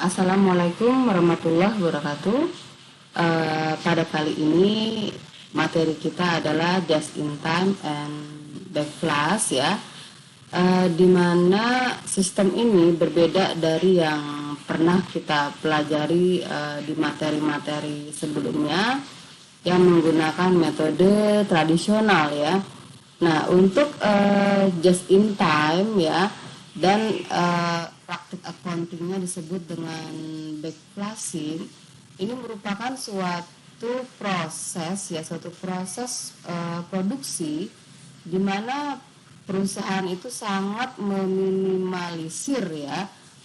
Assalamualaikum warahmatullahi wabarakatuh. Pada kali ini materi kita adalah just in time and backflash ya, di mana sistem ini berbeda dari yang pernah kita pelajari di materi-materi sebelumnya yang menggunakan metode tradisional ya. Nah, untuk just in time ya dan praktik accountingnya disebut dengan backflashing. Ini merupakan suatu proses produksi di mana perusahaan itu sangat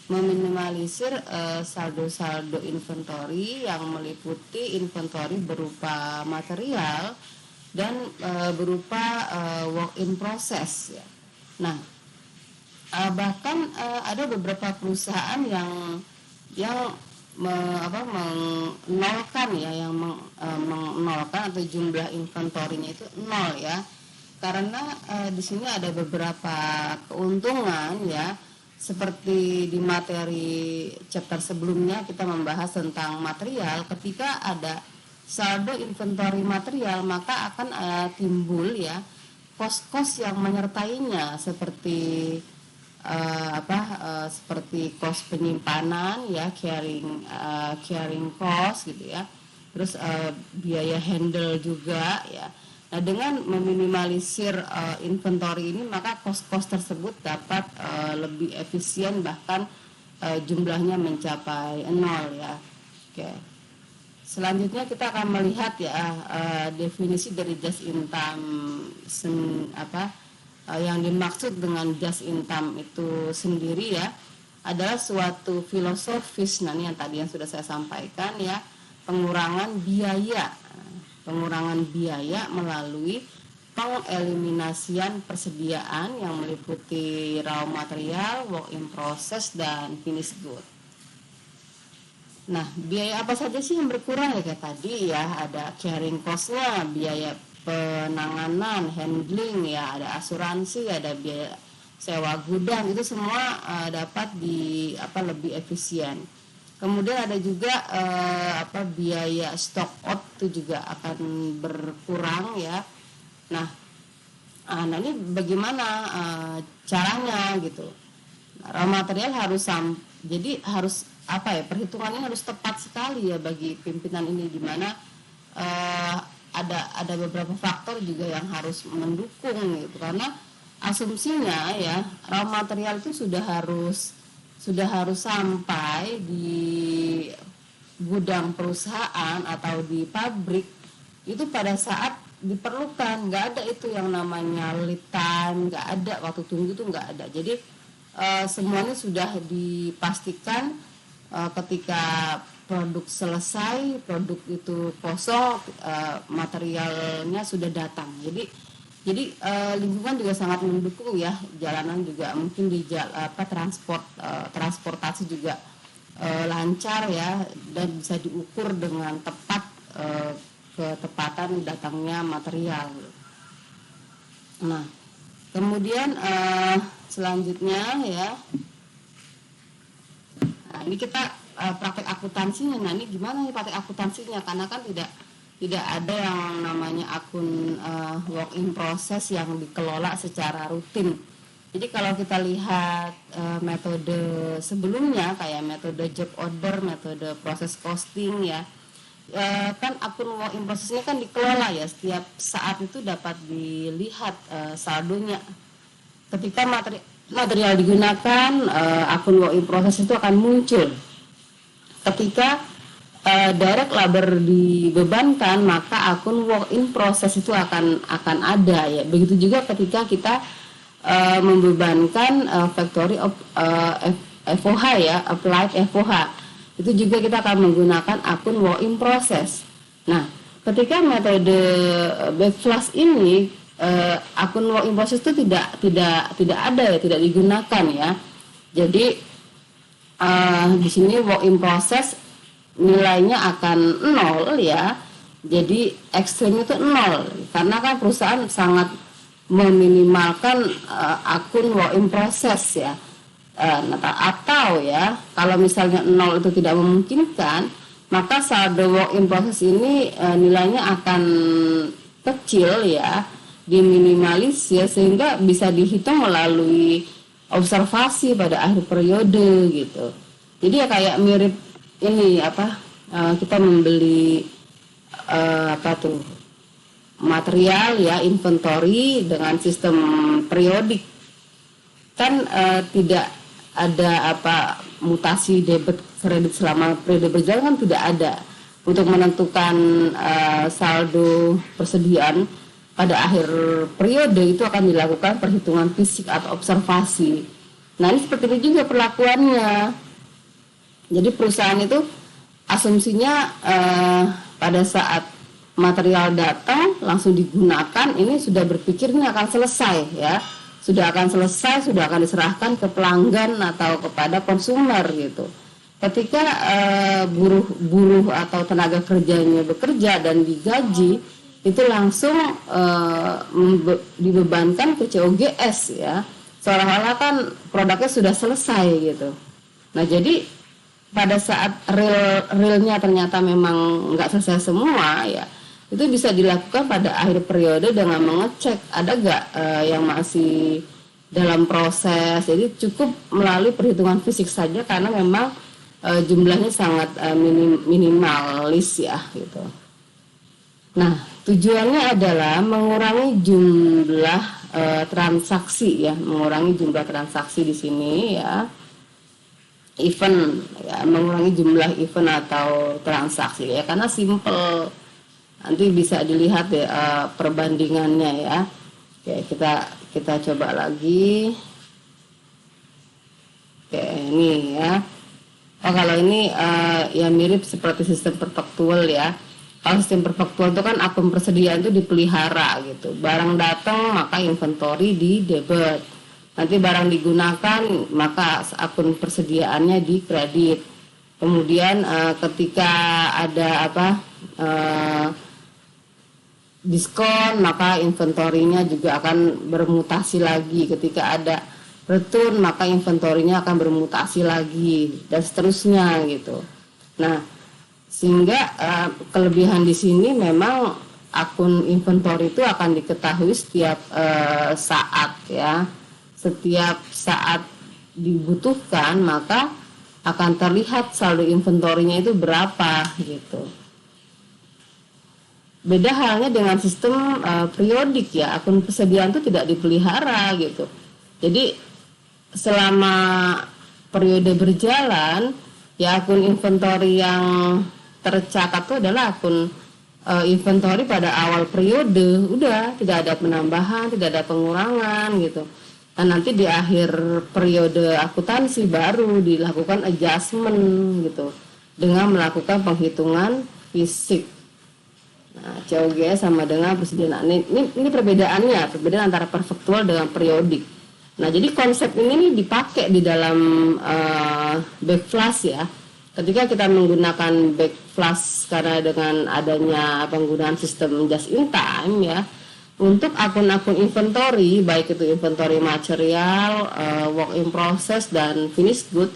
meminimalisir saldo-saldo inventory yang meliputi inventory berupa material dan berupa work in process ya. Nah, bahkan ada beberapa perusahaan yang menolkan ya, menolkan atau jumlah inventorinya itu nol ya, karena di sini ada beberapa keuntungan ya, seperti di materi chapter sebelumnya kita membahas tentang material. Ketika ada saldo inventory material, maka akan timbul ya kos-kos yang menyertainya, seperti seperti cost penyimpanan ya, carrying cost gitu ya, terus biaya handle juga ya. Nah, dengan meminimalisir inventory ini, maka cost tersebut dapat lebih efisien, bahkan jumlahnya mencapai 0 ya. Oke. Selanjutnya kita akan melihat ya definisi dari just in time yang dimaksud dengan just in time itu sendiri ya adalah suatu filosofis yang tadi yang sudah saya sampaikan ya, pengurangan biaya melalui pengeliminasian persediaan yang meliputi raw material, work in process, dan finished good. Nah, biaya apa saja sih yang berkurang ya kayak tadi ya, ada carrying cost-nya, biaya penanganan, handling ya, ada asuransi, ada biaya sewa gudang, itu semua dapat lebih efisien. Kemudian ada juga biaya stock out itu juga akan berkurang ya. Nah ini bagaimana caranya gitu. Raw material harus perhitungannya harus tepat sekali ya bagi pimpinan ini, di mana ada beberapa faktor juga yang harus mendukung gitu, karena asumsinya ya raw material itu sudah harus sampai di gudang perusahaan atau di pabrik itu pada saat diperlukan. Nggak ada itu yang namanya lead time, nggak ada, waktu tunggu itu nggak ada. Jadi semuanya sudah dipastikan ketika produk selesai, produk itu kosong, materialnya sudah datang. Jadi lingkungan juga sangat mendukung ya, jalanan juga mungkin di transportasi juga lancar ya, dan bisa diukur dengan tepat ketepatan datangnya material. Nah, kemudian selanjutnya ya, nah ini kita praktek akuntansinya. Nah ini gimana nih praktek akuntansinya, karena kan tidak ada yang namanya akun work in process yang dikelola secara rutin. Jadi kalau kita lihat metode sebelumnya kayak metode job order, metode proses costing ya, kan akun work in process-nya kan dikelola ya, setiap saat itu dapat dilihat saldonya. Ketika material digunakan, akun work in process itu akan muncul. Ketika direct labor dibebankan, maka akun work in process itu akan ada ya. Begitu juga ketika kita membebankan factory of FOH ya, applied FOH, itu juga kita akan menggunakan akun work in process. Nah, ketika metode backflash ini akun work in process itu tidak ada ya, tidak digunakan ya. Jadi di sini work in process nilainya akan 0 ya. Jadi ekstrim itu 0, karena kan perusahaan sangat meminimalkan akun work in process ya. Atau ya, kalau misalnya 0 itu tidak memungkinkan, maka saldo work in process ini nilainya akan kecil ya, diminimalisir sehingga bisa dihitung melalui observasi pada akhir periode gitu. Jadi ya kayak mirip ini kita membeli material ya, inventory dengan sistem periodik kan, tidak ada mutasi debit kredit selama periode berjalan kan tidak ada. Untuk menentukan saldo persediaan pada akhir periode itu akan dilakukan perhitungan fisik atau observasi. Nah ini seperti itu juga perlakuannya. Jadi perusahaan itu asumsinya pada saat material datang langsung digunakan, ini sudah berpikir ini akan selesai ya, sudah akan selesai, sudah akan diserahkan ke pelanggan atau kepada konsumer gitu. Ketika buruh atau tenaga kerjanya bekerja dan digaji, itu langsung dibebankan ke COGS ya, seolah-olah kan produknya sudah selesai gitu. Nah jadi pada saat realnya ternyata memang nggak selesai semua ya, itu bisa dilakukan pada akhir periode dengan mengecek ada nggak yang masih dalam proses. Jadi cukup melalui perhitungan fisik saja karena memang jumlahnya sangat minimalis ya gitu. Nah tujuannya adalah mengurangi jumlah transaksi ya, mengurangi jumlah transaksi di sini ya, event ya, mengurangi jumlah event atau transaksi ya, karena simple. Nanti bisa dilihat ya perbandingannya ya. Oke, kita coba lagi. Oke, ini ya. Kalau ini ya mirip seperti sistem perpetual ya. Kalau sistem perpetual itu kan akun persediaan itu dipelihara gitu. Barang datang maka inventory di debit. Nanti barang digunakan maka akun persediaannya di kredit. Kemudian ketika ada diskon maka inventorinya juga akan bermutasi lagi. Ketika ada return maka inventorinya akan bermutasi lagi dan seterusnya gitu. Nah sehingga kelebihan di sini memang akun inventory itu akan diketahui setiap saat ya. Setiap saat dibutuhkan maka akan terlihat saldo inventorinya itu berapa gitu. Beda halnya dengan sistem periodik ya, akun persediaan itu tidak dipelihara gitu. Jadi selama periode berjalan ya, akun inventory yang tercatat itu adalah akun inventory pada awal periode, udah tidak ada penambahan, tidak ada pengurangan gitu. Dan nanti di akhir periode akuntansi baru dilakukan adjustment gitu dengan melakukan penghitungan fisik. Nah, COGS sama dengan persediaan. Ini perbedaannya, perbedaan antara perpetual dengan periodik. Nah, jadi konsep ini dipakai di dalam backflash ya. Ketika kita menggunakan backflash karena dengan adanya penggunaan sistem just in time ya, untuk akun-akun inventory, baik itu inventory material, work in process dan finished good,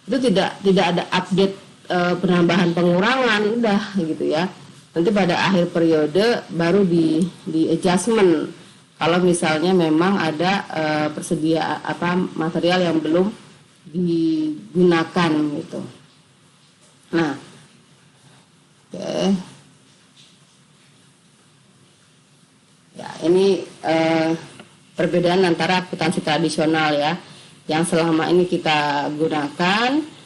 itu tidak ada update penambahan pengurangan, udah gitu ya. Nanti pada akhir periode baru di adjustment kalau misalnya memang ada persediaan material yang belum digunakan gitu. Nah, oke. Ya, ini perbedaan antara akuntansi tradisional ya, yang selama ini kita gunakan,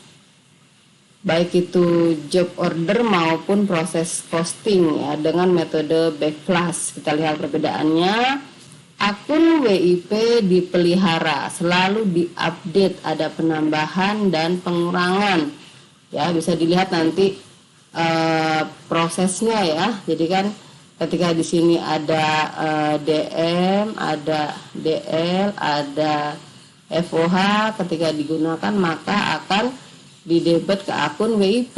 baik itu job order maupun proses posting ya, dengan metode backflash. Kita lihat perbedaannya. Akun WIP dipelihara, selalu diupdate, ada penambahan dan pengurangan ya, bisa dilihat nanti prosesnya ya. Jadi kan ketika di sini ada DM, ada DL, ada FOH, ketika digunakan maka akan didebet ke akun WIP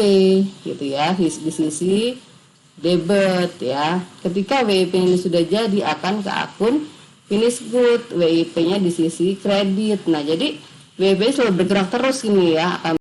gitu ya, di sisi debit ya. Ketika WIP ini sudah jadi akan ke akun finish good, WIP-nya di sisi kredit. Nah, jadi BBI selalu bergerak terus ini ya, akan